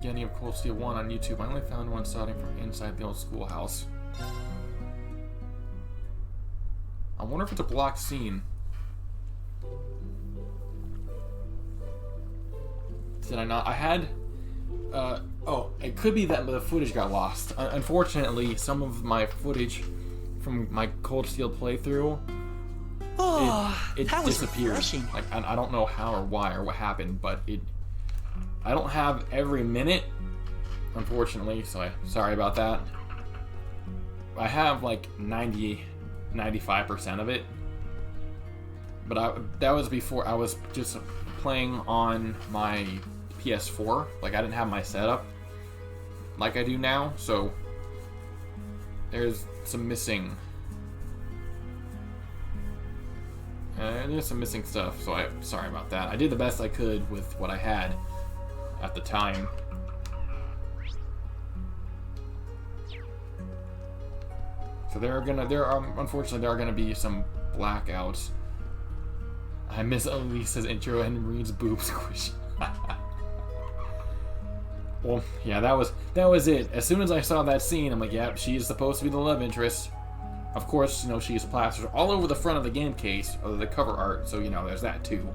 beginning of Cold Steel 1 on YouTube. I only found one starting from inside the old schoolhouse. I wonder if it's a blocked scene. Did I not? I had... oh, it could be that the footage got lost. Unfortunately, some of my footage from my Cold Steel playthrough, it that was disappeared. refreshing. Like, I don't know how or why or what happened, but I don't have every minute, unfortunately, so sorry about that. I have like 95% of it, but that was before I was just playing on my PS4. Like, I didn't have my setup like I do now, so there's some missing. There's some missing stuff, so I'm sorry about that. I did the best I could with what I had at the time. So unfortunately there are gonna be some blackouts. I miss Elisa's intro and Reed's boob squish. Well, yeah, that was it. As soon as I saw that scene, I'm like, yeah, she is supposed to be the love interest. Of course, you know, she's plastered all over the front of the game case, or the cover art, so, you know, there's that too.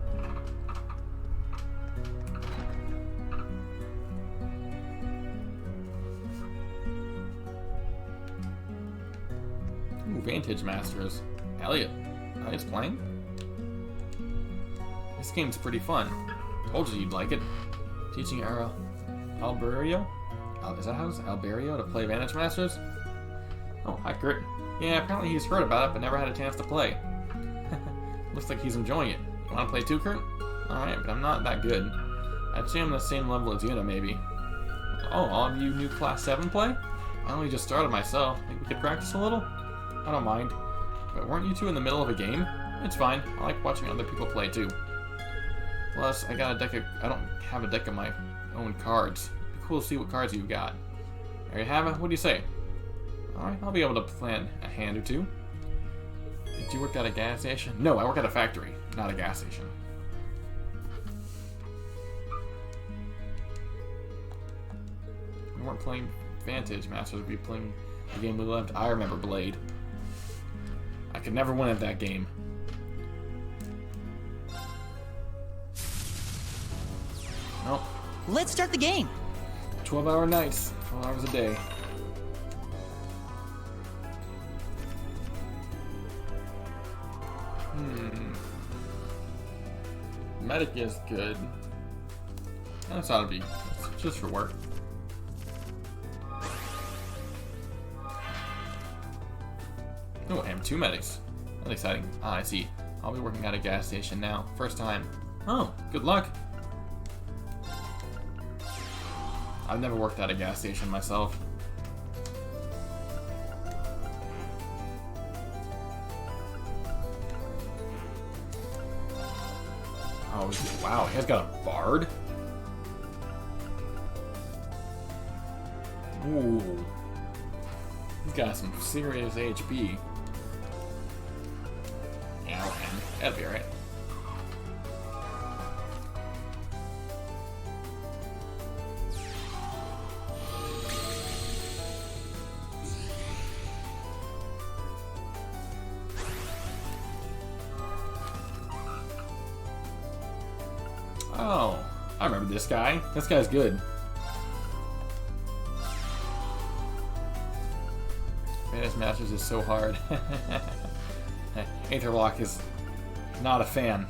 Ooh, Vantage Masters. Elliot's playing? This game's pretty fun. Told you you'd like it. Teaching Alberio? Is that how it's Alberio to play Vantage Masters? Oh, hi Kurt. Yeah, apparently he's heard about it, but never had a chance to play. Looks like he's enjoying it. You want to play too, Kurt? Alright, but I'm not that good. I'd say I'm the same level as Yuna, maybe. Oh, all of you new Class 7 play? I only just started myself. Think we could practice a little? I don't mind. But weren't you two in the middle of a game? It's fine. I like watching other people play too. Plus, I don't have a deck of my own cards. It'd be cool to see what cards you've got. There you have it. What do you say? Alright, I'll be able to plan a hand or two. Did you work at a gas station? No, I work at a factory, not a gas station. We weren't playing Vantage Masters, we'd be playing the game we loved. I remember Blade. I could never win at that game. Nope. Let's start the game. 12-hour nights, 12 hours a day. Medic is good. That's ought to be just for work. Oh, I have 2 medics. That's exciting. Ah, I see. I'll be working at a gas station now. First time. Oh, good luck. I've never worked at a gas station myself. Oh, wow, he has got a bard? Ooh. He's got some serious HP. Yeah, okay. That'll be alright. Oh, I remember this guy. This guy's good. Vantage Masters is so hard. Aetherlock is not a fan.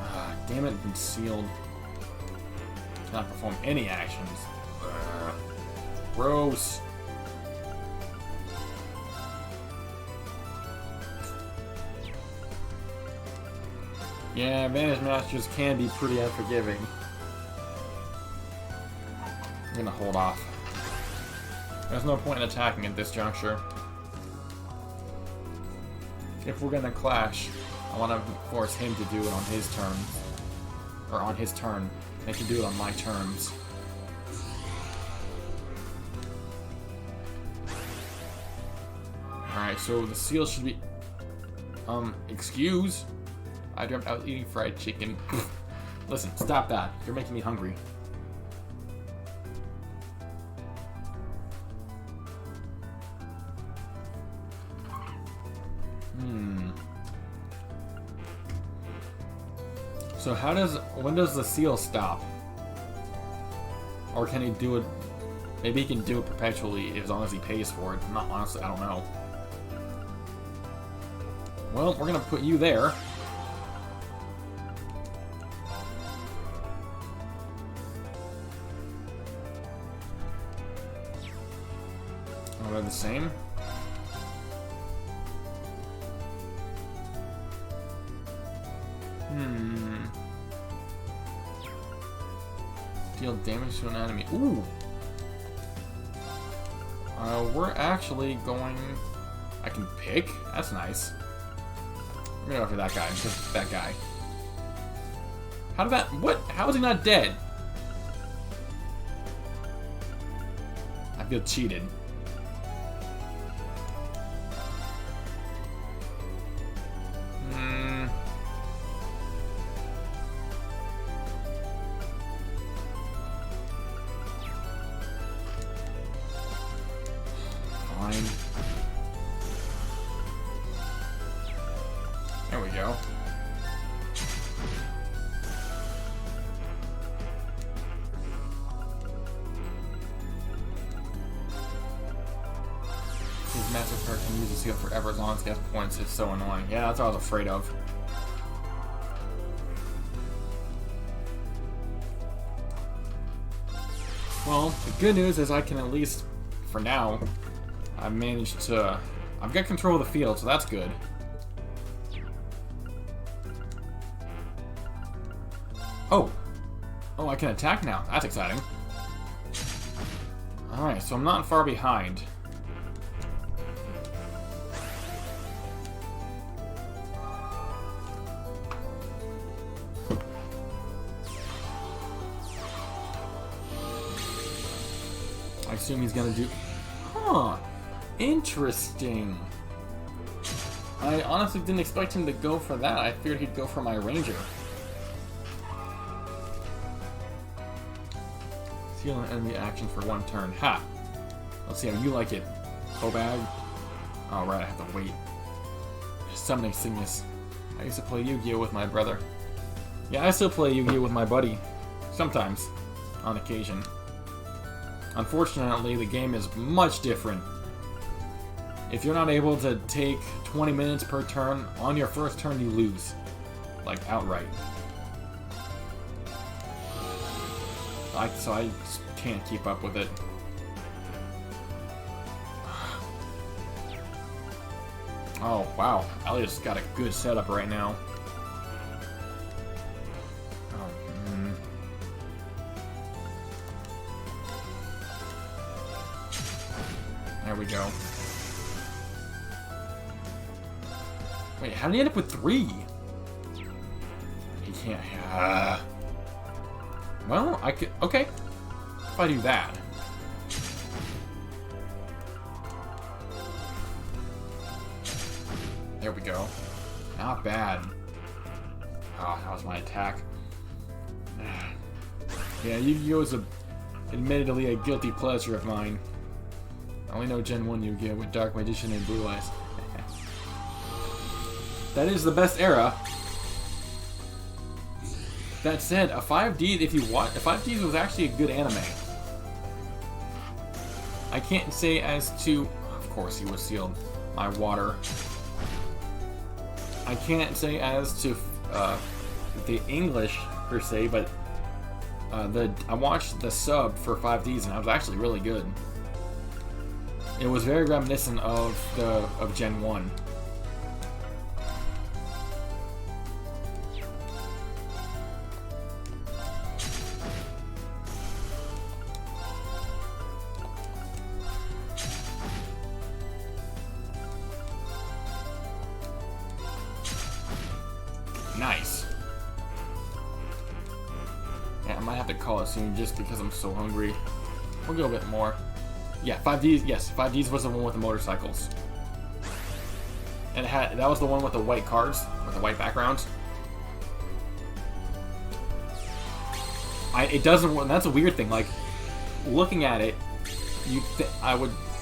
Ah, damn it, concealed. Cannot perform any actions. Gross. Yeah, Vantage Masters can be pretty unforgiving. I'm gonna hold off. There's no point in attacking at this juncture. If we're gonna clash, I want to force him to do it on his turn. Or on his turn. I can do it on my terms. Alright, so the seal should be... excuse? I dreamt I was eating fried chicken. Listen, stop that. You're making me hungry. So when does the seal stop? Or can he do it? Maybe he can do it perpetually as long as he pays for it. Honestly, I don't know. Well, we're gonna put you there. Are they the same? Deal damage to an enemy. Ooh! We're actually going... I can pick? That's nice. We're gonna go after that guy. Just that guy. How did that... What? How is he not dead? I feel cheated. Fine. There we go. His massive card can use the seal forever as long as he has points. It's so annoying. Yeah, that's what I was afraid of. Well, the good news is I can at least, for now, I've managed to... I've got control of the field, so that's good. Oh! Oh, I can attack now. That's exciting. Alright, so I'm not far behind. I assume he's gonna do... Huh. Interesting. I honestly didn't expect him to go for that. I figured he'd go for my ranger. Seal an enemy action for one turn. Ha! Let's see how you like it. Bag. Oh, right, I have to wait. Summoning Sickness. I used to play Yu-Gi-Oh! With my brother. Yeah, I still play Yu-Gi-Oh! With my buddy. Sometimes. On occasion. Unfortunately, the game is much different. If you're not able to take 20 minutes per turn, on your first turn you lose. Like, outright. So I just can't keep up with it. Oh, wow. Elliot's got a good setup right now. There we go. Wait, how did he end up with 3? He can't... Well, I could... Okay. If I do that. There we go. Not bad. Oh, that was my attack. Yeah, Yu-Gi-Oh! Is admittedly a guilty pleasure of mine. I only know Gen 1 Yu-Gi-Oh! With Dark Magician and Blue Eyes. That is the best era. That said, a 5D, if you watch, a 5D was actually a good anime. I can't say as to... Of course he was sealed. My water. I can't say as to the English, per se, but I watched the sub for 5Ds and it was actually really good. It was very reminiscent of Gen 1. Nice. Yeah, I might have to call it soon just because I'm so hungry. We'll go a bit more. Yeah, 5Ds, yes, 5Ds was the one with the motorcycles. And that was the one with the white cards, with the white backgrounds. It doesn't, that's a weird thing, like, looking at it,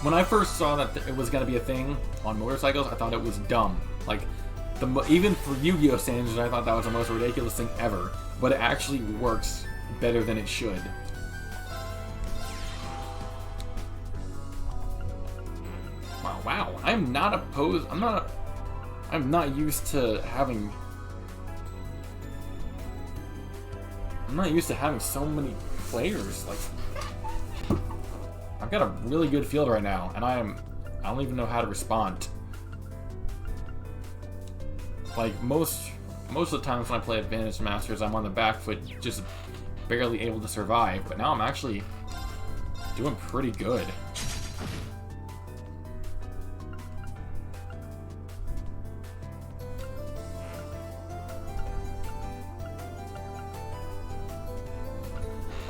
when I first saw that it was going to be a thing on motorcycles, I thought it was dumb. Like, Even for Yu-Gi-Oh standards, I thought that was the most ridiculous thing ever. But it actually works better than it should. Wow, I'm not opposed. I'm not used to having. I'm not used to having so many players. Like, I've got a really good field right now, and I don't even know how to respond. Like most of the times when I play Advanced Masters, I'm on the back foot, just barely able to survive. But now I'm actually doing pretty good.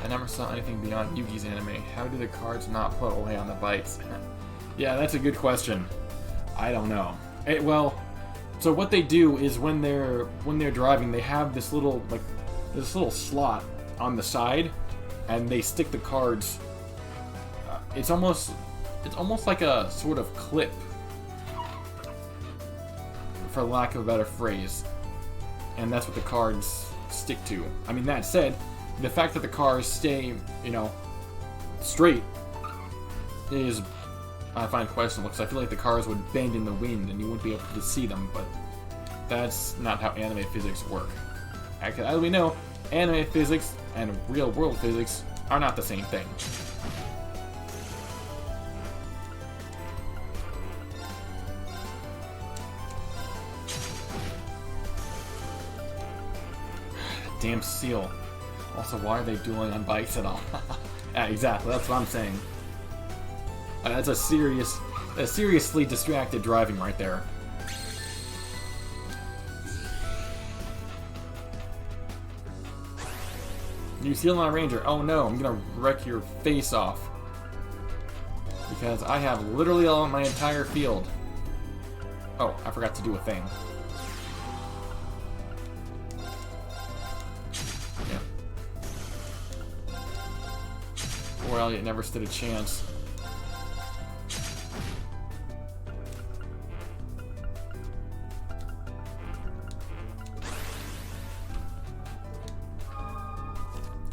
I never saw anything beyond Yugi's anime. How do the cards not put away on the bites? Yeah, that's a good question. I don't know. Well, so what they do is when they're driving, they have this little slot on the side, and they stick the cards. It's almost like a sort of clip, for lack of a better phrase, and that's what the cards stick to. I mean, that said, the fact that the cars stay, straight is, I find questionable, because I feel like the cars would bend in the wind and you wouldn't be able to see them, but that's not how anime physics work. As we know, anime physics and real-world physics are not the same thing. Damn seal. Also, why are they dueling on bikes at all? Yeah, exactly, that's what I'm saying. That's a seriously distracted driving right there. You seal my ranger. Oh no, I'm gonna wreck your face off. Because I have literally all my entire field. Oh, I forgot to do a thing. Poor Elliot never stood a chance.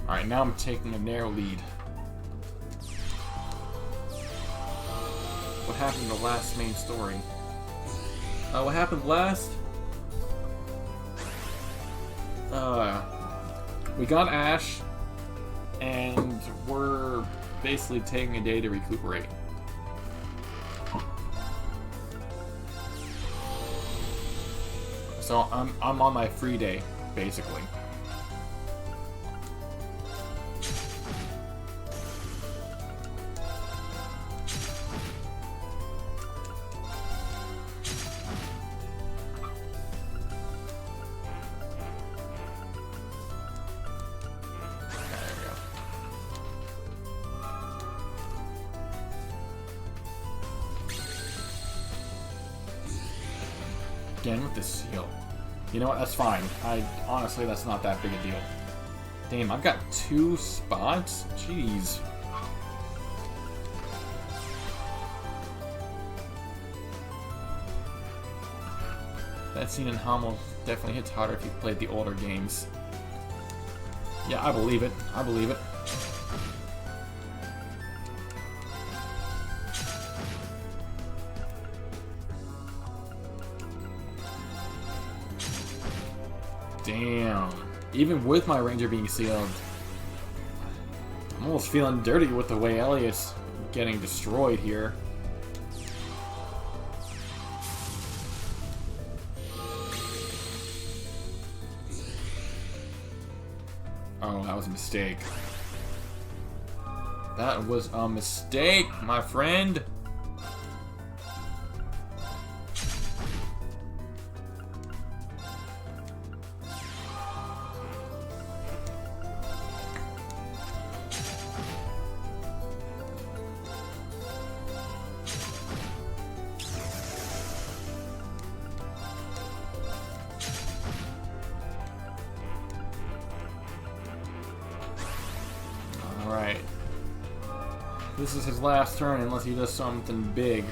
Alright, now I'm taking a narrow lead. What happened in the last main story? What happened last? We got Ash, and we're basically taking a day to recuperate. So I'm on my free day, basically. Again with the seal. You know what? That's fine. Honestly, that's not that big a deal. Damn, I've got 2 spots? Jeez. That scene in Hummel definitely hits harder if you've played the older games. Yeah, I believe it. I believe it. Damn. Even with my ranger being sealed, I'm almost feeling dirty with the way Elliot's getting destroyed here. Oh, that was a mistake. That was a mistake, my friend. Alright. This is his last turn unless he does something big.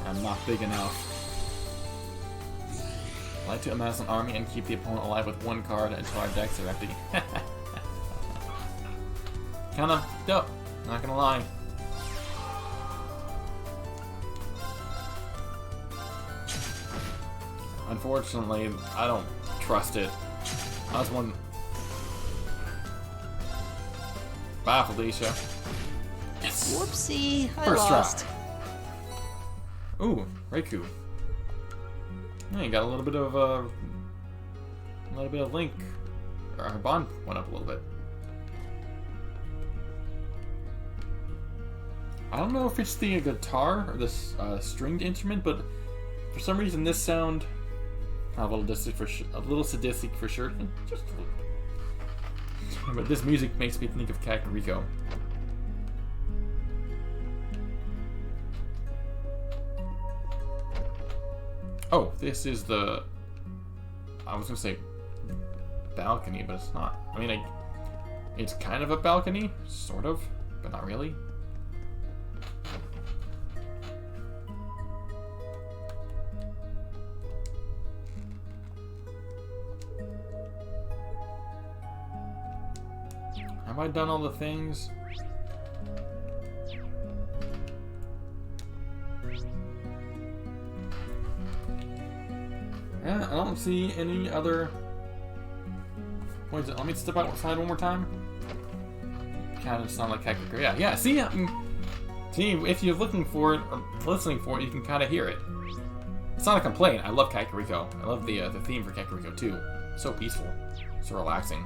I'm not big enough. I like to amass an army and keep the opponent alive with one card until our decks are empty. Kinda dope, not gonna lie. Unfortunately, I don't trust it. I was one. Bye, Felicia. Yes. Whoopsie, I First lost. try. Ooh, Raikou. Yeah, you got a little bit of Link. Her bond went up a little bit. I don't know if it's the guitar or this stringed instrument, but for some reason this sound a little sadistic for sure. Just a little. But this music makes me think of Kakariko. Oh, this is the... I was gonna say balcony, but it's not. I mean, it's kind of a balcony, sort of, but not really. Have I done all the things? Yeah, I don't see any other... What is it? Let me step outside one more time. Kind of sound like Kakariko. Yeah, see? See, if you're looking for it, or listening for it, you can kind of hear it. It's not a complaint. I love Kakariko. I love the theme for Kakariko, too. So peaceful. So relaxing.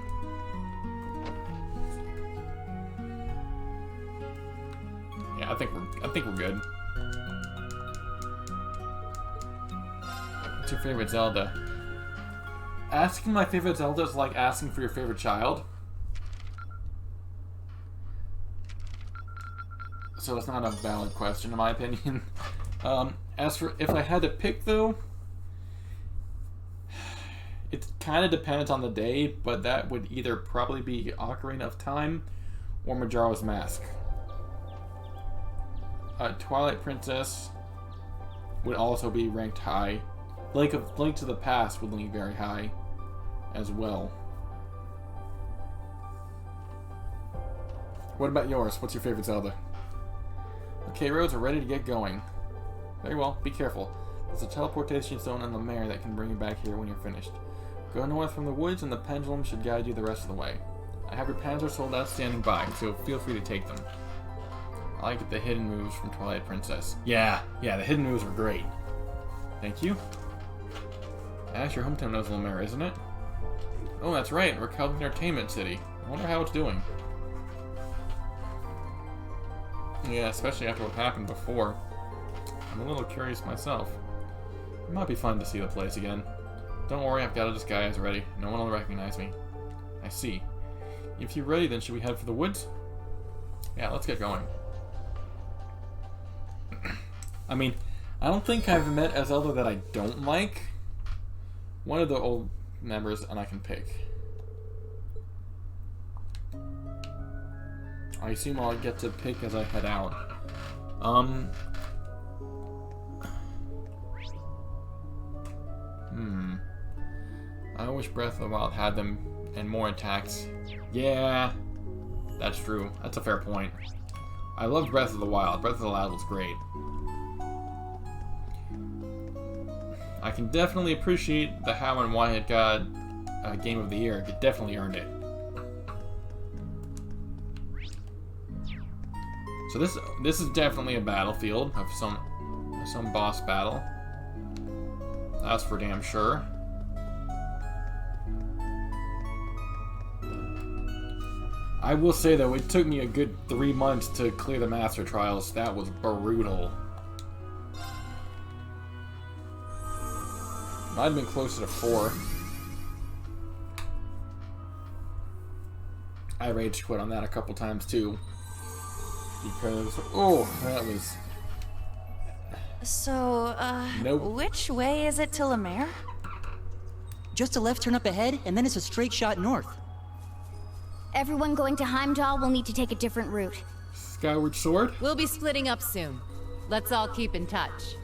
Yeah, I think we're good. What's your favorite Zelda? Asking my favorite Zelda is like asking for your favorite child. So it's not a valid question in my opinion. As for if I had to pick though, it kind of depends on the day, but that would either probably be Ocarina of Time or Majora's Mask. Twilight Princess would also be ranked high. Link to the Past would link very high as well. What about yours? What's your favorite Zelda? Okay, roads are ready to get going. Very well, be careful. There's a teleportation zone in Lamare that can bring you back here when you're finished. Go north from the woods and the pendulum should guide you the rest of the way. I have your Panzer Soldat standing by, so feel free to take them. I like the hidden moves from Twilight Princess. Yeah, the hidden moves were great. Thank you. Ash, your hometown knows Lamare, isn't it? Oh, that's right. We're called Entertainment City. I wonder how it's doing. Yeah, especially after what happened before. I'm a little curious myself. It might be fun to see the place again. Don't worry, I've got a disguise ready. No one will recognize me. I see. If you're ready, then should we head for the woods? Yeah, let's get going. I mean, I don't think I've met a Zelda that I don't like. One of the old members, and I can pick. I assume I'll get to pick as I head out. I wish Breath of the Wild had them and more attacks. Yeah, that's true. That's a fair point. I loved Breath of the Wild. Breath of the Wild was great. I can definitely appreciate the how and why it got Game of the Year. It definitely earned it. So this is definitely a battlefield of some boss battle. That's for damn sure. I will say though, it took me a good 3 months to clear the Master Trials. That was brutal. Might have been closer to 4. I rage quit on that a couple times too. Because, that was... So, Nope. which way is it to Lamare? Just a left turn up ahead, and then it's a straight shot north. Everyone going to Heimdall will need to take a different route. Skyward Sword? We'll be splitting up soon. Let's all keep in touch.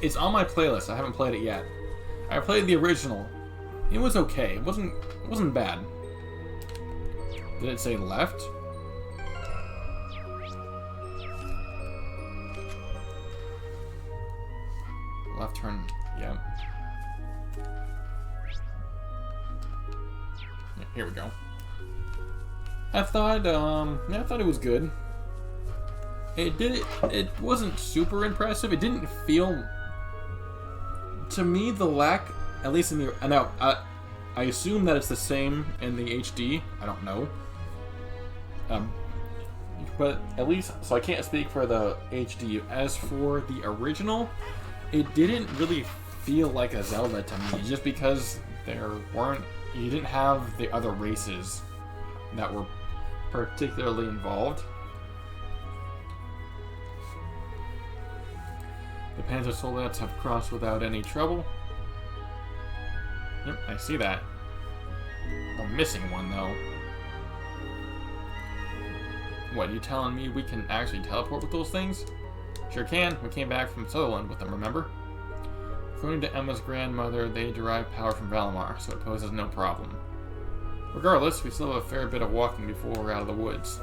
It's on my playlist. I haven't played it yet. I played the original. It was okay. It wasn't bad. Did it say left? Left turn. Yeah. Here we go. I thought it was good. It wasn't super impressive. It didn't feel, to me, the lack, at least in the, now, I assume that it's the same in the HD. I don't know. But at least, so I can't speak for the HD. As for the original, it didn't really feel like a Zelda to me, just because you didn't have the other races that were particularly involved. The Panzer soldats have crossed without any trouble. Yep, I see that. We're missing one, though. What, you telling me we can actually teleport with those things? Sure can. We came back from Sutherland with them, remember? According to Emma's grandmother, they derive power from Lamare, so it poses no problem. Regardless, we still have a fair bit of walking before we're out of the woods.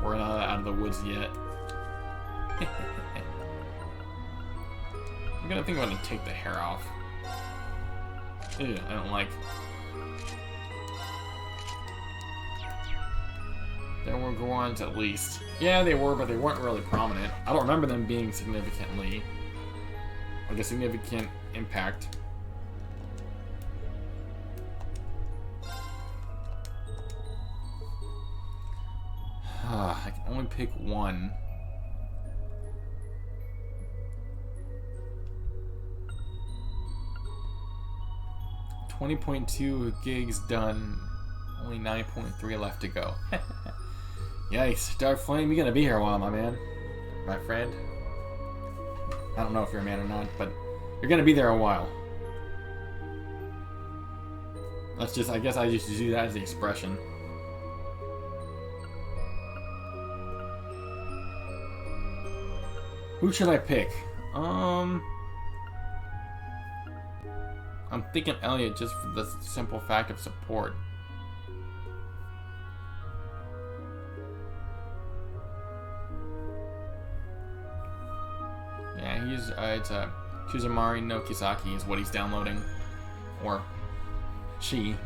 We're not out of the woods yet. I'm gonna think I'm gonna take the hair off. Ew, I don't like. There were Gorons at least. Yeah, they were, but they weren't really prominent. I don't remember them being significantly, like a significant impact. I can only pick one. .2 gigs done. Only 9.3 left to go. Yikes, Dark Flame, you're gonna be here a while, my man. My friend. I don't know if you're a man or not, but you're gonna be there a while. That's just, I guess I just use that as the expression. Who should I pick? I'm thinking Elliot just for the simple fact of support. Yeah, he's it's Shizumari no Kisaki is what he's downloading, or she.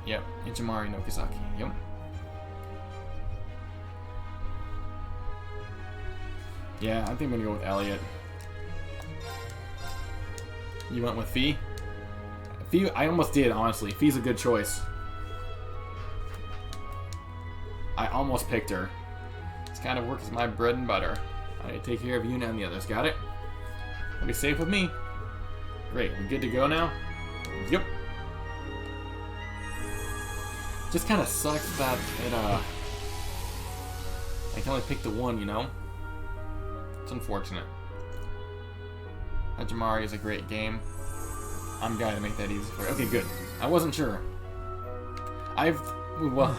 Yep, Ichimari no Kisaki. Yep. Yeah, I think I'm gonna go with Elliot. You went with Fee? Fee, I almost did, honestly. Fee's a good choice. I almost picked her. This kind of work is my bread and butter. I take care of you and the others. Got it? I'll be safe with me. Great, we good to go now? Yep. Just kind of sucks that it, I can only pick the one, you know? It's unfortunate. Hajimari is a great game. I'm going to make that easy for you. Okay, good. I wasn't sure. Well,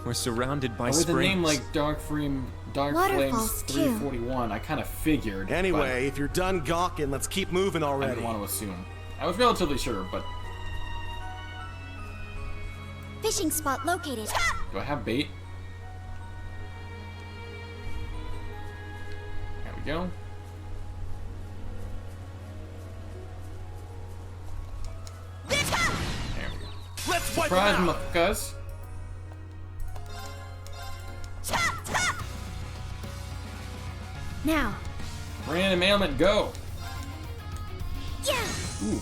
we're surrounded by with springs. a name like Dark Flames Waterfalls, too. 341, I kind of figured. Anyway, if you're done gawking, let's keep moving I already. didn't want to assume. I was relatively sure, but Fishing spot located. do I have bait? There we go. There we go. Let's wipe Surprise, them out. motherfuckers. Now. Random ailment, go. Yeah. Ooh.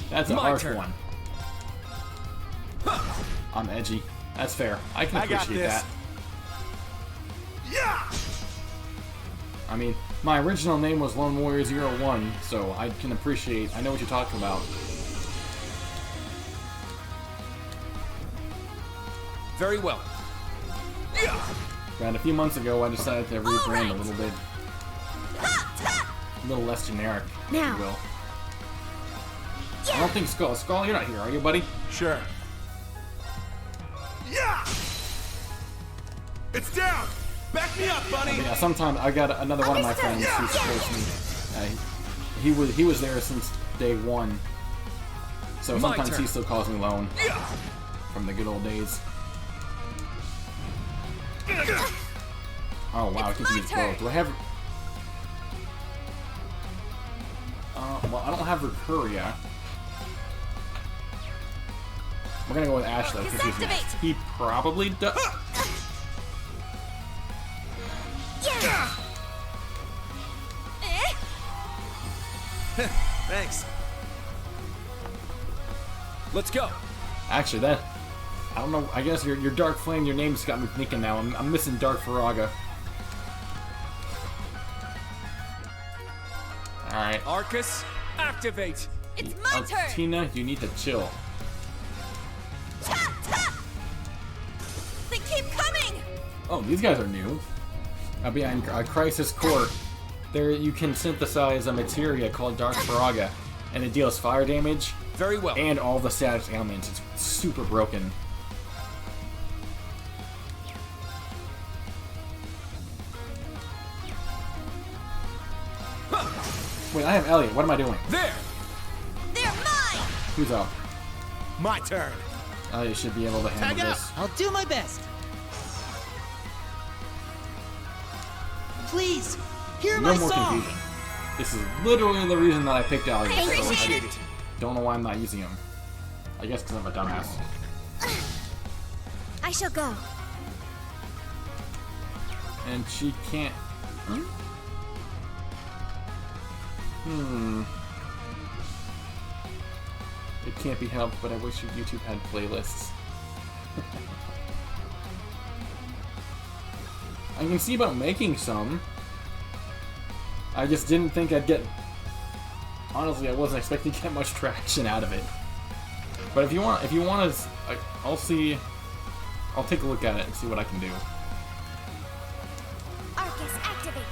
That's a My harsh turn. one. I'm edgy. That's fair. I can I got appreciate this. that. Yeah. I mean, my original name was Lone Warrior 01, so I can appreciate. I know what you're talking about. Very well. And a few months ago, I decided to rebrand a little bit, a little less generic, if Now. you will. I don't think Skull. Skull, you're not here, are you, buddy? Sure. Yeah. It's down. Back me up, buddy. Yeah, sometimes I got another one of my friends who supports me. He was there since day one. So My sometimes turn. he still calls me Lone. From the good old days. Oh wow, I can use both. Do I have... well, I don't have Recurria. We're gonna go with Ash though, because he probably does. Thanks. Let's go. Actually, that... I don't know, I guess your Dark Flame, your name's got me thinking now. I'm missing Dark Faraga. Alright. Arcus, activate. It's my turn! Tina, you need to chill. They keep coming! Oh, these guys are new. Behind Crisis Core, there you can synthesize a materia called Dark Faraga, and it deals fire damage Very well. and all the status ailments. It's super broken. Wait, I have Elliot. What am I doing? There. They're mine! Who's up? My turn. Elliot should be able to handle Tag out. this. I'll do my best. Please, hear my No more song. confusion. This is literally the reason that I picked Elliot. I So appreciate I it. don't know why I'm not using him. I guess because I'm a dumbass. I shall go. And she can't... It can't be helped, but I wish your YouTube had playlists. I can see about making some. I just didn't think I'd get... Honestly, I wasn't expecting to get much traction out of it. But if you want to... I'll see... I'll take a look at it and see what I can do. Arcus, activate.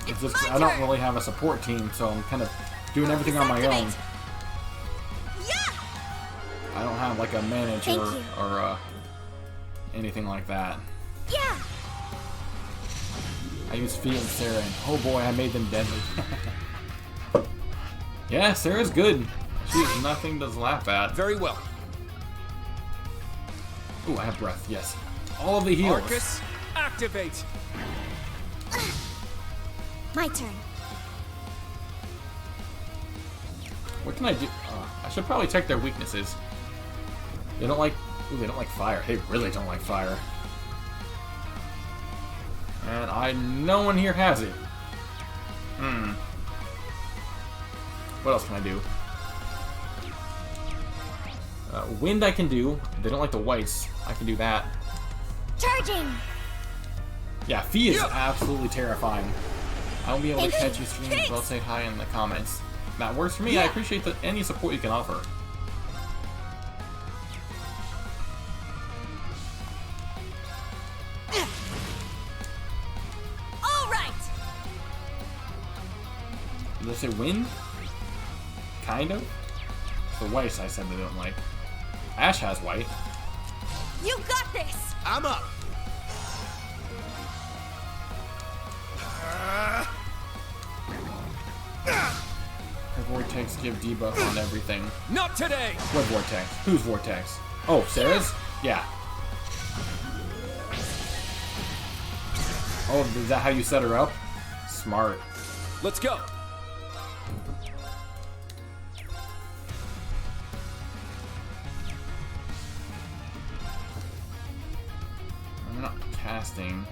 It's just, I don't really have a support team, so I'm kind of doing everything on my own. Yeah! I don't have like a manager Thank you. or anything like that. Yeah! I use Fia and Sarah, and oh boy, I made them deadly. Yeah, Sarah's good. She's nothing to laugh at. Very well. Ooh, I have breath, yes. All of the heals. Arcus, activate. My turn. What can I do? I should probably check their weaknesses. They don't like... Ooh, they don't like fire. They really don't like fire. And no one here has it. What else can I do? Wind I can do. They don't like the whites. I can do that. Charging! Yeah, Fee is absolutely terrifying. I won't be able to Thanks. catch you stream, so I'll say hi in the comments. That works for me. I appreciate any support you can offer. Alright! Did I say wind? Kind of? The whites I said they don't like. Ash has white. You got this! I'm up. Her Vortex give debuff on everything. Not today. What Vortex? Who's Vortex? Oh, Sarah's? Yeah. Oh, is that how you set her up? Smart. Let's go. I'm not casting.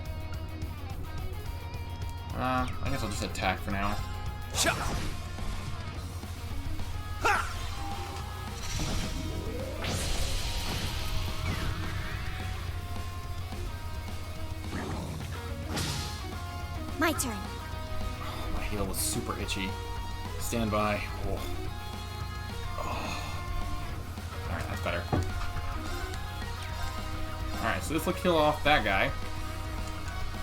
I guess I'll just attack for now. Shot. My turn. My heel was super itchy. Stand by. Oh. Alright, that's better. Alright, so this will kill off that guy.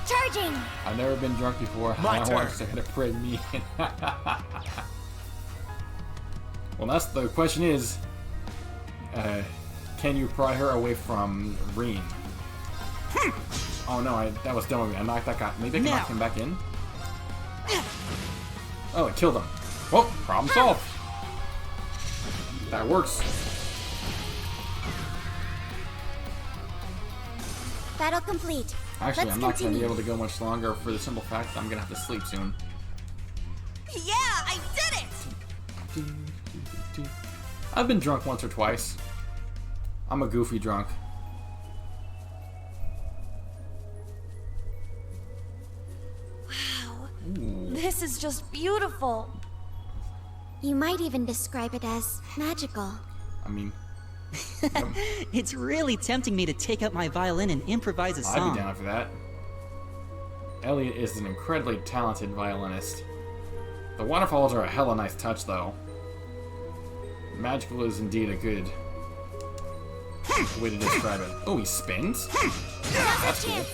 Charging! I've never been drunk before. My I turn. want Sarah to pray me. Well, that's the question is, can you pry her away from Reen? Oh no, that was dumb of me. I knocked that guy. Maybe I can knock him back in? Oh, it killed him. Well, problem solved. That works. Battle complete. Actually, Let's I'm not going to be continue. able to go much longer for the simple fact that I'm going to have to sleep soon. Yeah, I did it! I've been drunk once or twice. I'm a goofy drunk. Wow. Ooh. This is just beautiful. You might even describe it as magical. I mean, It's really tempting me to take out my violin and improvise a I'd song. be down for that. Elliot is an incredibly talented violinist. The waterfalls are a hella nice touch, though. Magical is indeed a good way to describe it. Oh, he spins? That's cool.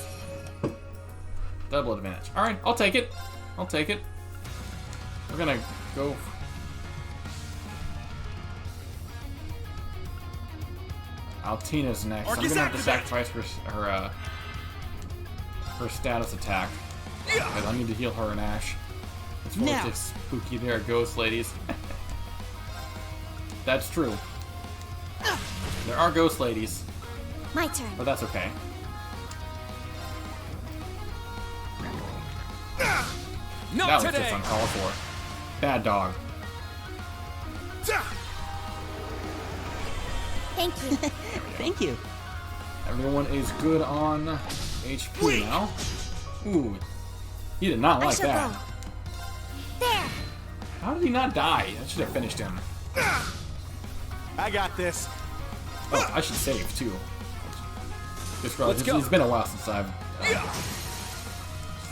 Double advantage. Alright, I'll take it. I'll take it. We're gonna go... Altina's next. I'm Arcus gonna have to activate! sacrifice her status attack. Because I need to heal her and Ash. It's really Now. just spooky there, ghost ladies. That's true. There are ghost ladies, My turn. but that's okay. Not That was today. just uncalled for. Bad dog. Thank you. Thank you. Everyone is good on HP now. Ooh. He did not I like shall that. go. There. How did he not die? That should have finished him. I got this. Oh, I should save too. Just realized Let's go. it's been a while since I've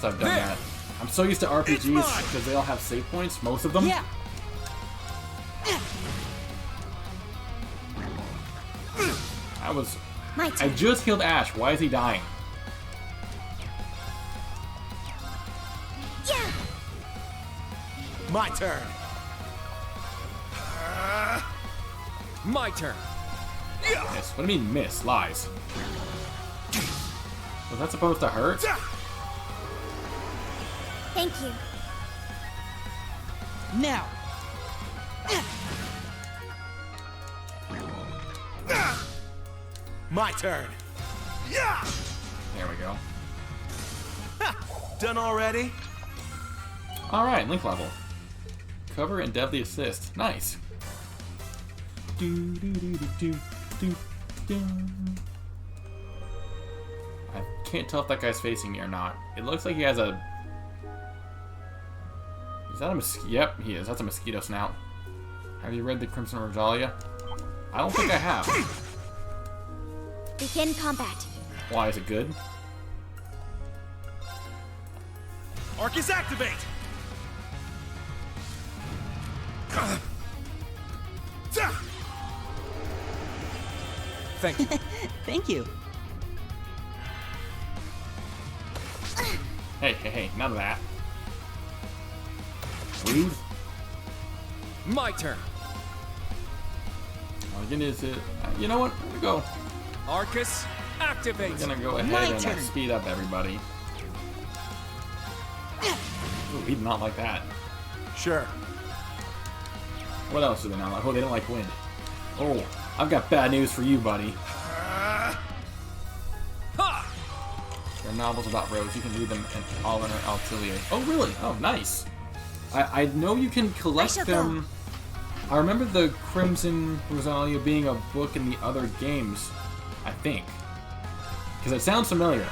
done There. that. I'm so used to RPGs mine. because they all have save points, most of them. Yeah. My I turn. just killed Ash. Why is he dying? Yeah. My turn. My turn. Miss. What do you mean miss? Lies. Was that supposed to hurt? Thank you. Now. My turn. Yeah. There we go. Done already? Alright, link level. Cover and deadly assist. Nice. I can't tell if that guy's facing me or not. It looks like he has a... Is that a mosquito? Yep, he is. That's a mosquito snout. Have you read the Crimson Regalia? I don't think I have. Begin combat. Why, is it good? Arcus activate. Thank you. Thank you. Hey, none of that. Rude. My turn. Again, is it? You know what? I'm gonna go. Arcus, activate. I'm gonna go ahead My and turn. speed up everybody. Ooh, he did not like that. Sure. What else do they not like? Oh, they don't like wind. Oh, I've got bad news for you, buddy. Ha! There are novels about roads. You can read them in all in Altilia. Oh, really? Oh, nice. I know you can collect shall them. I remember the Crimson Rosalia being a book in the other games, I think. Because it sounds familiar.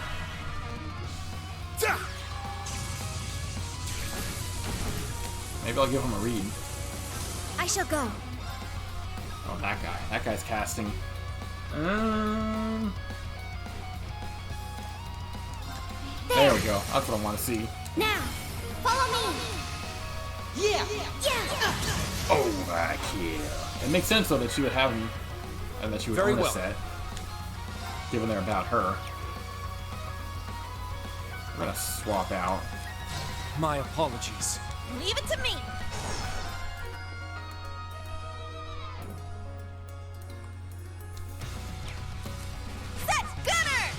Maybe I'll give him a read. I shall go. Oh, that guy. That guy's casting. There we go. That's what I want to see. Now, follow me. Yeah. Yeah. Overkill. It makes sense though that she would have him, and that she would Very own a well. set, given they're about her. We're gonna swap out. My apologies. Leave it to me. Set gunner.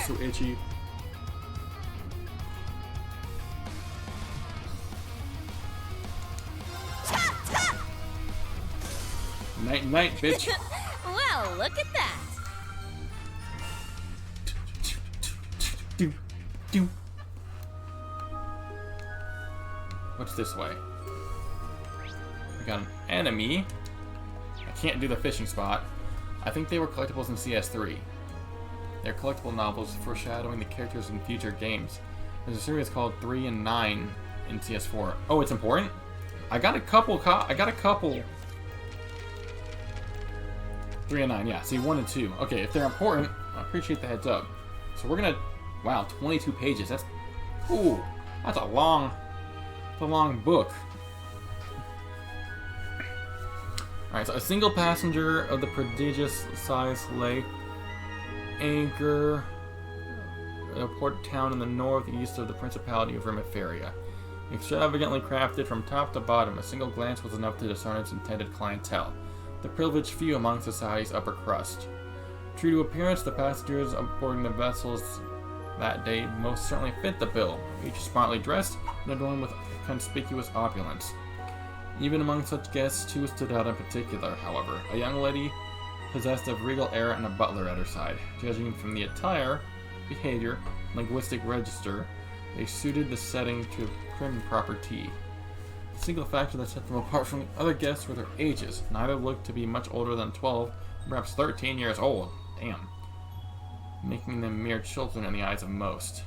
so itchy. Night, night, bitch. Well, look at that. What's this way? We got an enemy. I can't do the fishing spot. I think they were collectibles in CS3. They're collectible novels foreshadowing the characters in future games. There's a series called 3 and 9 in CS4. Oh, it's important? I got a couple. 3 and 9, yeah. See, 1 and 2. Okay, if they're important, I appreciate the heads up. So we're gonna. Wow, 22 pages. That's. Ooh, that's a long book. Alright, so a single passenger of the prodigious size lay anchor a port town in the northeast of the Principality of Rimaferia. Extravagantly crafted from top to bottom, a single glance was enough to discern its intended clientele, the privileged few among society's upper crust. True to appearance, the passengers aboarding the vessels that day most certainly fit the bill, each smartly dressed and adorned with conspicuous opulence. Even among such guests, two stood out in particular, however. A young lady possessed of regal air and a butler at her side. Judging from the attire, behavior, linguistic register, they suited the setting to prim proper tea. The single factor that set them apart from the other guests were their ages. Neither looked to be much older than 12, perhaps 13 years old. Damn. Making them mere children in the eyes of most.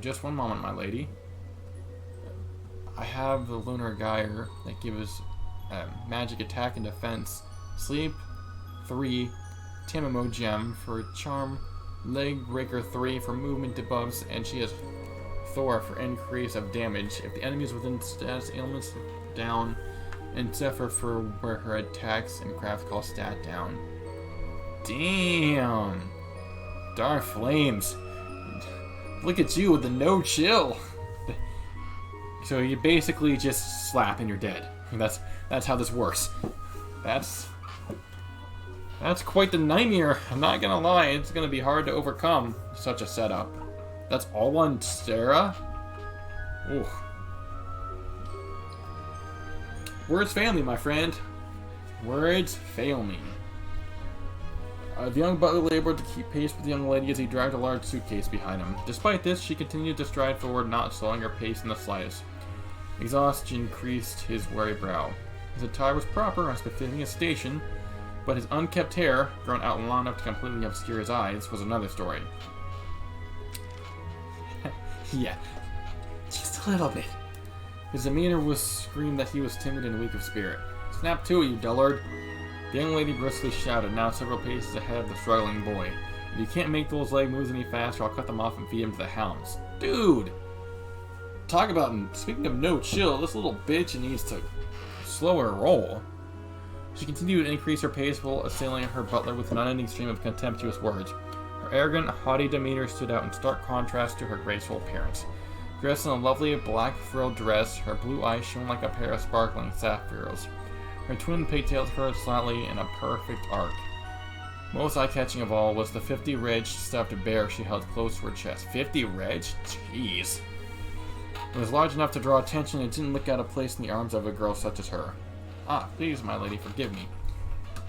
Just one moment, my lady. I have the Lunar Gyre that gives magic attack and defense, sleep 3, Tamamo Gem for charm, leg breaker 3 for movement debuffs, and she has Thor for increase of damage if the enemies within status ailments down, and Zephyr for where her attacks and craft call stat down. Damn! Dark Flames! Look at you with the no chill! So you basically just slap and you're dead. That's how this works. That's quite the nightmare. I'm not gonna lie, it's gonna be hard to overcome such a setup. That's all on Sarah? Ooh. Words fail me, my friend. Words fail me. The young butler labored to keep pace with the young lady as he dragged a large suitcase behind him. Despite this, she continued to stride forward, not slowing her pace in the slightest. Exhaustion creased his weary brow. His attire was proper, as befitting his station, but his unkempt hair, grown out long enough to completely obscure his eyes, was another story. Yeah, just a little bit. His demeanor was screamed that he was timid and weak of spirit. Snap to it, you dullard! The young lady briskly shouted, now several paces ahead of the struggling boy. If you can't make those leg moves any faster, I'll cut them off and feed them to the hounds. Dude! Talk about, speaking of no chill, this little bitch needs to slow her roll. She continued to increase her pace while assailing her butler with an unending stream of contemptuous words. Her arrogant, haughty demeanor stood out in stark contrast to her graceful appearance. Dressed in a lovely black frilled dress, her blue eyes shone like a pair of sparkling sapphires. Her twin pigtails curved slightly in a perfect arc. Most eye-catching of all was the 50 reg stuffed bear she held close to her chest. 50 reg? Jeez. It was large enough to draw attention and didn't look out of place in the arms of a girl such as her. Ah, please, my lady, forgive me.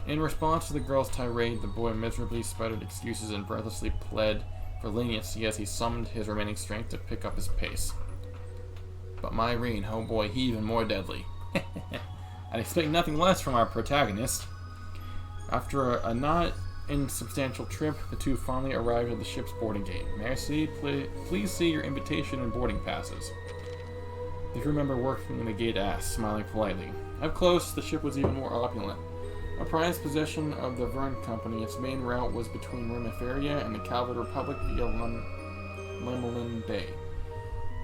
In response to the girl's tirade, the boy miserably sputtered excuses and breathlessly pled for leniency as he summoned his remaining strength to pick up his pace. But Myrene, oh boy, he even more deadly. I'd expect nothing less from our protagonist. After a not insubstantial trip, the two finally arrived at the ship's boarding gate. May I see, please see your invitation and boarding passes. The crew member working in the gate asked, smiling politely. Up close, the ship was even more opulent. A prized possession of the Verne Company, its main route was between Rimaferia and the Calvert Republic via Lemelin Bay.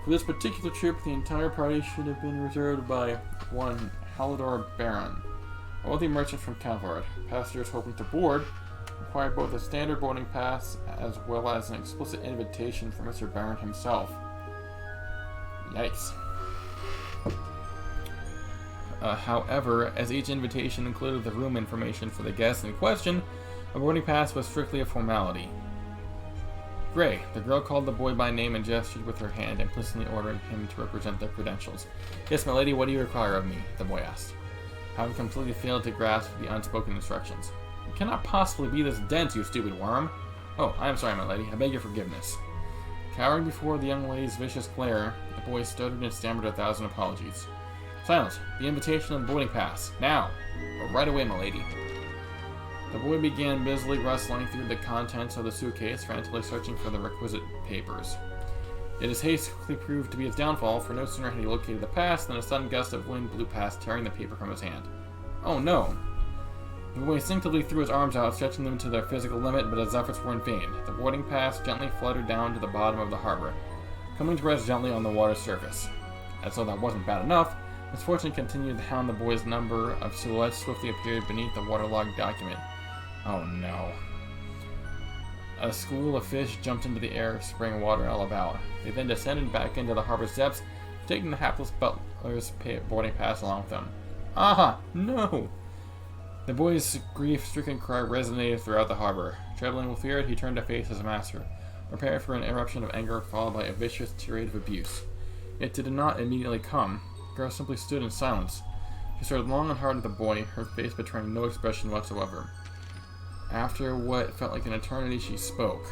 For this particular trip, the entire party should have been reserved by one Halidor Baron, a wealthy merchant from Calvert. Passengers hoping to board required both a standard boarding pass as well as an explicit invitation from Mr. Baron himself. Yikes. However, as each invitation included the room information for the guest in question, a boarding pass was strictly a formality. Gray. The girl called the boy by name and gestured with her hand, implicitly ordering him to represent their credentials. Yes, my lady, what do you require of me? The boy asked, having completely failed to grasp the unspoken instructions. You cannot possibly be this dense, you stupid worm. Oh, I am sorry, my lady. I beg your forgiveness. Cowering before the young lady's vicious glare, the boy stuttered and stammered 1,000 apologies. Silence! The invitation and boarding pass. Now! Or right away, my lady. The boy began busily rustling through the contents of the suitcase, frantically searching for the requisite papers. Yet his haste quickly proved to be his downfall, for no sooner had he located the pass than a sudden gust of wind blew past, tearing the paper from his hand. Oh no! The boy instinctively threw his arms out, stretching them to their physical limit, but his efforts were in vain. The boarding pass gently fluttered down to the bottom of the harbor, coming to rest gently on the water's surface. As though that wasn't bad enough, misfortune continued to hound the boy's. Number of silhouettes swiftly appeared beneath the waterlogged document. Oh no. A school of fish jumped into the air, spraying water all about. They then descended back into the harbor's depths, taking the hapless butler's boarding pass along with them. Ah, no! The boy's grief-stricken cry resonated throughout the harbor. Trembling with fear, he turned to face his master, prepared for an eruption of anger followed by a vicious tirade of abuse. It did not immediately come. The girl simply stood in silence. She stared long and hard at the boy, her face betraying no expression whatsoever. After what felt like an eternity, she spoke.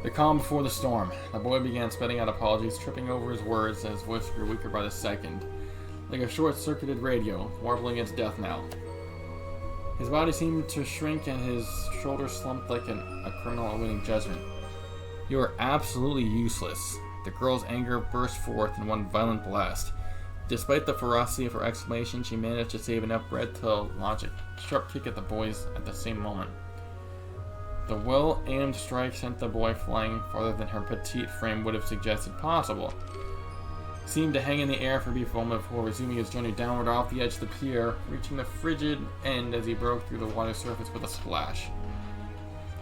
The calm before the storm. The boy began spitting out apologies, tripping over his words, and his voice grew weaker by the second, like a short-circuited radio, warbling its death knell. His body seemed to shrink, and his shoulders slumped like a criminal awaiting judgment. You are absolutely useless. The girl's anger burst forth in one violent blast. Despite the ferocity of her exclamation, she managed to save enough breath to launch a sharp kick at the boys at the same moment. The well-aimed strike sent the boy flying farther than her petite frame would have suggested possible. He seemed to hang in the air for a brief moment before resuming his journey downward off the edge of the pier, reaching the frigid end as he broke through the water's surface with a splash.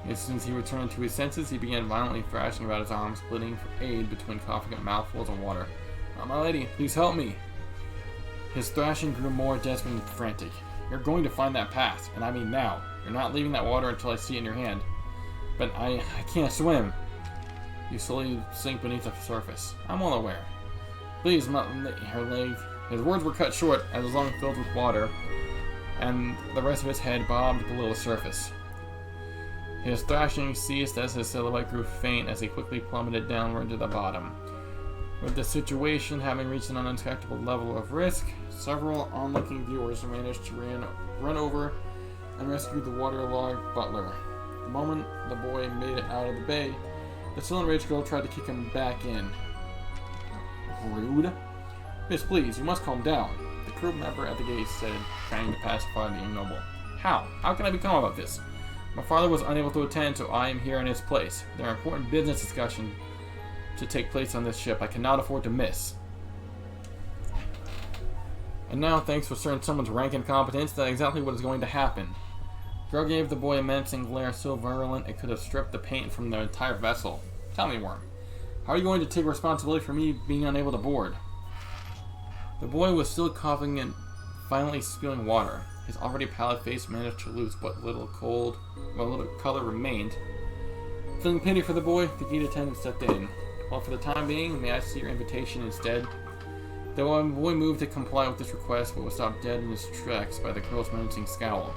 As soon as he returned to his senses, he began violently thrashing about his arms, pleading for aid between coughing up mouthfuls of water. Oh, my lady, please help me! His thrashing grew more desperate and frantic. You're going to find that pass, and I mean now. You're not leaving that water until I see it in your hand. But I can't swim. You slowly sink beneath the surface. I'm well aware. Please, her leg. His words were cut short as his lung filled with water, and the rest of his head bobbed below the surface. His thrashing ceased as his silhouette grew faint as he quickly plummeted downward to the bottom. With the situation having reached an unacceptable level of risk, several onlooking viewers managed to run over and rescue the waterlogged butler. The moment the boy made it out of the bay, the still enraged girl tried to kick him back in. Rude. Miss, please, you must calm down, the crew member at the gate said, trying to pacify the young noble. How? How can I be calm about this? My father was unable to attend, so I am here in his place. There are important business discussions to take place on this ship I cannot afford to miss. And now, thanks for certain someone's rank and competence, that's exactly what is going to happen. Girl gave the boy a menacing glare so virulent it could have stripped the paint from the entire vessel. Tell me, Worm, how are you going to take responsibility for me being unable to board? The boy was still coughing and violently spewing water. His already pallid face managed to lose what little color remained. Feeling pity for the boy, the gate attendant stepped in. Well, for the time being, may I see your invitation instead? The boy moved to comply with this request, but was stopped dead in his tracks by the girl's menacing scowl.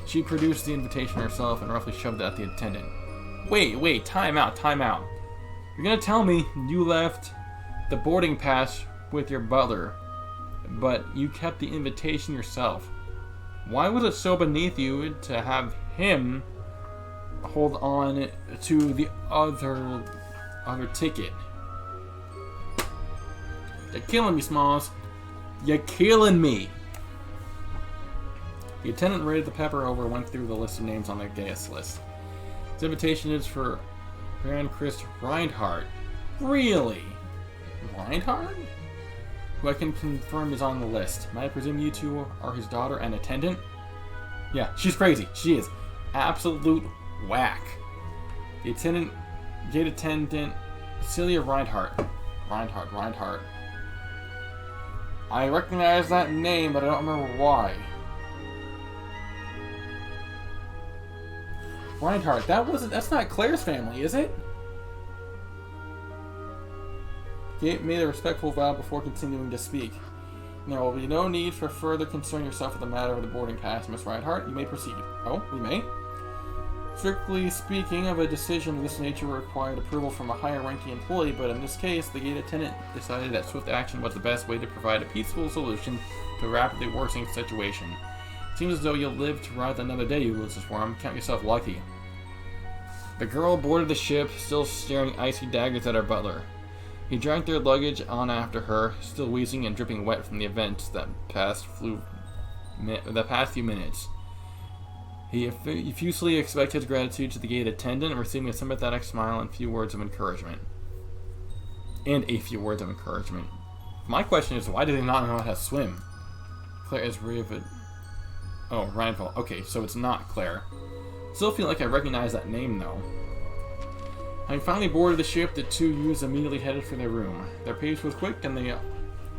She produced the invitation herself and roughly shoved it at the attendant. Wait, time out. You're gonna tell me you left the boarding pass with your butler, but you kept the invitation yourself. Why was it so beneath you to have him hold on to the other ticket? You're killing me, Smalls. You're killing me. The attendant raided the paper over and went through the list of names on the guest list. His invitation is for Baron Chris Reinhardt. Really? Reinhardt? Who I can confirm is on the list. May I presume you two are his daughter and attendant? Yeah, she's crazy. She is. Absolute whack. The gate attendant, Celia Reinhardt. Reinhardt. I recognize that name, but I don't remember why. Reinhardt, that's not Claire's family, is it? Gate made a respectful vow before continuing to speak. There will be no need for further concern yourself with the matter of the boarding pass, Miss Reinhardt. You may proceed. Oh, we may? Strictly speaking, of a decision of this nature required approval from a higher-ranking employee, but in this case, the gate attendant decided that swift action was the best way to provide a peaceful solution to a rapidly worsening situation. Seems as though you'll live to ride another day, you Lucius Worm. Count yourself lucky. The girl boarded the ship, still staring icy daggers at her butler. He dragged their luggage on after her, still wheezing and dripping wet from the events that past few minutes. He effusively expected gratitude to the gate attendant, receiving a sympathetic smile and a few words of encouragement. My question is, why do they not know how to swim? Claire is riveted. Oh, Reinfeld. Okay, so it's not Claire. Still feel like I recognize that name, though. Having finally boarded the ship, the two youths immediately headed for their room. Their pace was quick, and they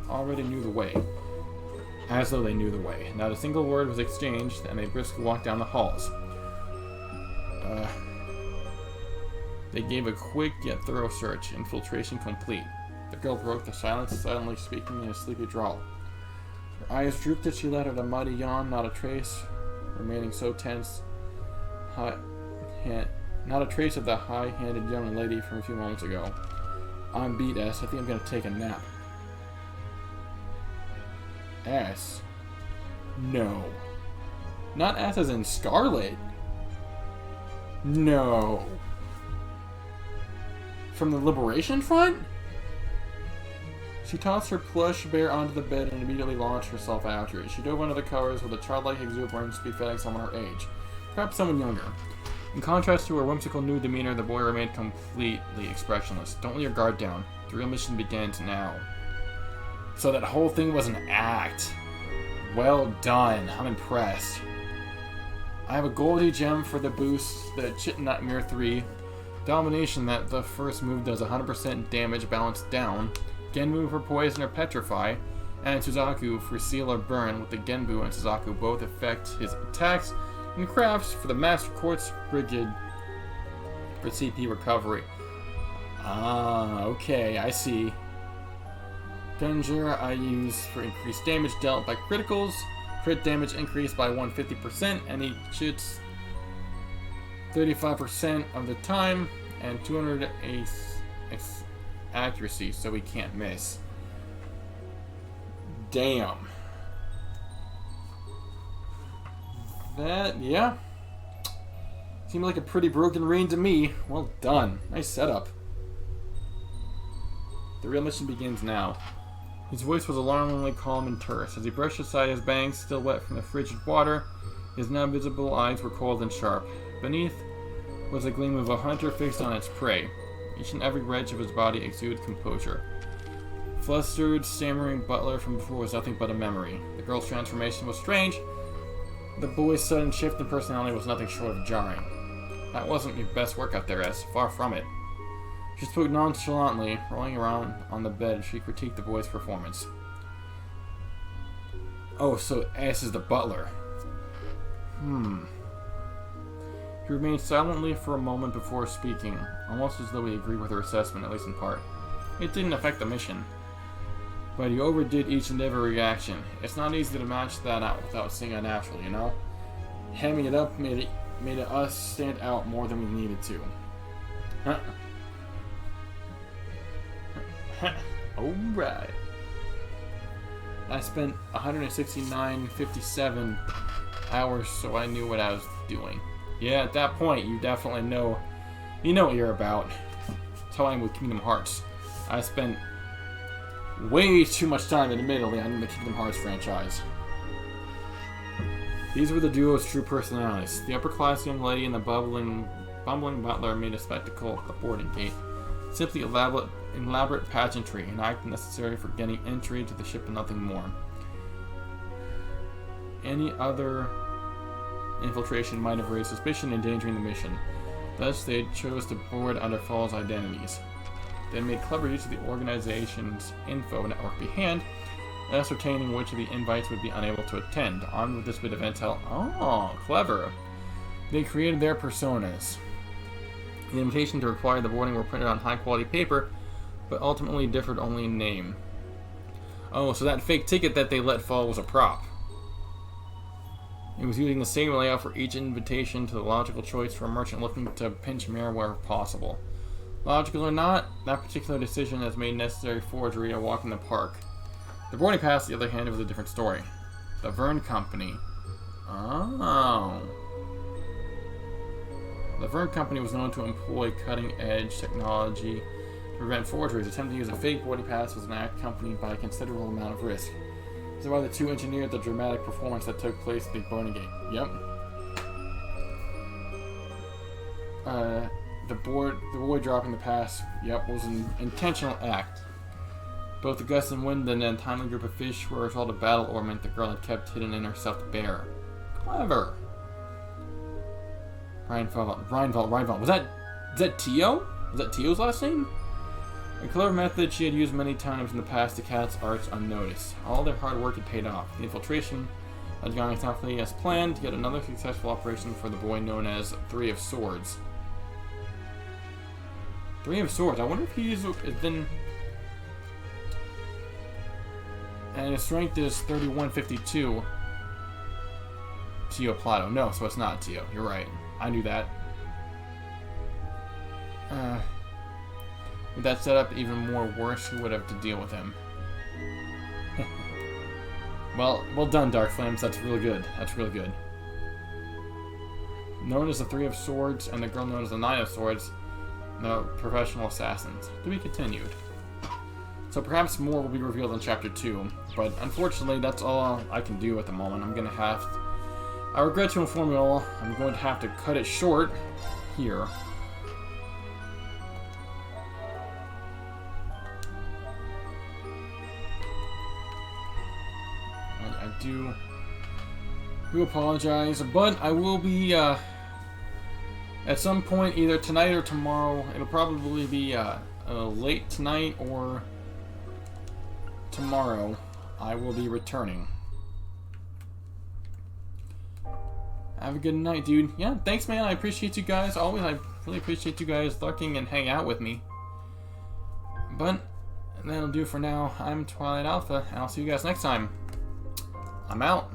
already knew the way. As though they knew the way. Not a single word was exchanged, and they briskly walked down the halls. They gave a quick yet thorough search, infiltration complete. The girl broke the silence, suddenly speaking in a sleepy drawl. Her eyes drooped as she let out a mighty yawn, not a trace remaining so tense. Not a trace of the high-handed young lady from a few moments ago. I'm beat, S. I think I'm gonna take a nap. S? No. Not S as in Scarlet. No. From the Liberation Front? She tossed her plush bear onto the bed and immediately launched herself after it. She dove under the covers with a childlike exuberance befitting someone her age. Perhaps someone younger. In contrast to her whimsical new demeanor, the boy remained completely expressionless. Don't let your guard down. The real mission begins now. So that whole thing was an act. Well done. I'm impressed. I have a Goldie gem for the boost, the Chitnut Mirror 3. Domination that the first move does 100% damage balanced down. Genbu for poison or petrify. And Suzaku for seal or burn, with the Genbu and Suzaku both affect his attacks. And crafts for the Master Quartz Rigid for CP recovery. Ah, okay, I see. Gunjira I use for increased damage dealt by criticals. Crit damage increased by 150%, and he shoots 35% of the time, and 200 accuracy, so he can't miss. Damn. That, yeah. Seemed like a pretty broken rein to me. Well done. Nice setup. The real mission begins now. His voice was alarmingly calm and terse. As he brushed aside his bangs, still wet from the frigid water, his now visible eyes were cold and sharp. Beneath was the gleam of a hunter fixed on its prey. Each and every wedge of his body exuded composure. Flustered, stammering butler from before was nothing but a memory. The girl's transformation was strange. The boy's sudden shift in personality was nothing short of jarring. That wasn't your best work out there, S. Far from it. She spoke nonchalantly, rolling around on the bed as she critiqued the boy's performance. Oh, so S is the butler. He remained silently for a moment before speaking, almost as though he agreed with her assessment, at least in part. It didn't affect the mission, but he overdid each and every reaction. It's not easy to match that out without seeing it naturally, you know? Hamming it up made us stand out more than we needed to. Alright. I spent 169.57 hours, so I knew what I was doing. Yeah, at that point, you definitely know, you know what you're about. That's how I am with Kingdom Hearts. I spent way too much time, admittedly, on the Kingdom Hearts franchise. These were the duo's true personalities. The upper-class young lady and the bumbling butler made a spectacle at the boarding gate. Simply elaborate pageantry, an act necessary for getting entry to the ship and nothing more. Any other infiltration might have raised suspicion, endangering the mission. Thus, they chose to board under false identities. They made clever use of the organization's info network behind, ascertaining which of the invites would be unable to attend. Armed with this bit of intel, oh, clever. They created their personas. The invitation to require the boarding were printed on high-quality paper, but ultimately differed only in name. Oh, so that fake ticket that they let fall was a prop. It was using the same layout for each invitation to the logical choice for a merchant looking to pinch Mare where possible. Logical or not, that particular decision has made necessary forgery a walk in the park. The boarding pass, on the other hand, was a different story. The Verne Company. Oh. The Verne Company was known to employ cutting-edge technology to prevent forgeries. Attempting to use a fake boarding pass was an act accompanied by a considerable amount of risk. This is why the two engineered the dramatic performance that took place at the boarding gate. Yep. The boy dropping the pass, yep, was an intentional act. Both the gust and wind and an untimely group of fish were a result of battle ornament the girl had kept hidden in her stuffed bear. Clever. Reinveld. Was that Tio? Was that Tio's last name? A clever method she had used many times in the past to cat's arts unnoticed. All their hard work had paid off. The infiltration had gone exactly as planned, yet another successful operation for the boy known as Three of Swords. Three of Swords. I wonder if he's been... And his strength is 3152. Tio Plato. No, so it's not Tio. You're right. I knew that. With that set up even more worse, who would have to deal with him? Well done, Dark Flames. That's really good. That's really good. Known as the Three of Swords and the girl known as the Nine of Swords, the professional assassins. To be continued. So perhaps more will be revealed in Chapter 2, but unfortunately that's all I can do at the moment. I regret to inform you all, I'm going to have to cut it short here. I do apologize, but I will be, at some point, either tonight or tomorrow. It'll probably be late tonight or tomorrow. I will be returning. Have a good night, dude. Yeah, thanks, man. I appreciate you guys. Always, I really appreciate you guys lurking and hang out with me. But that'll do for now. I'm Twilight Alpha, and I'll see you guys next time. I'm out.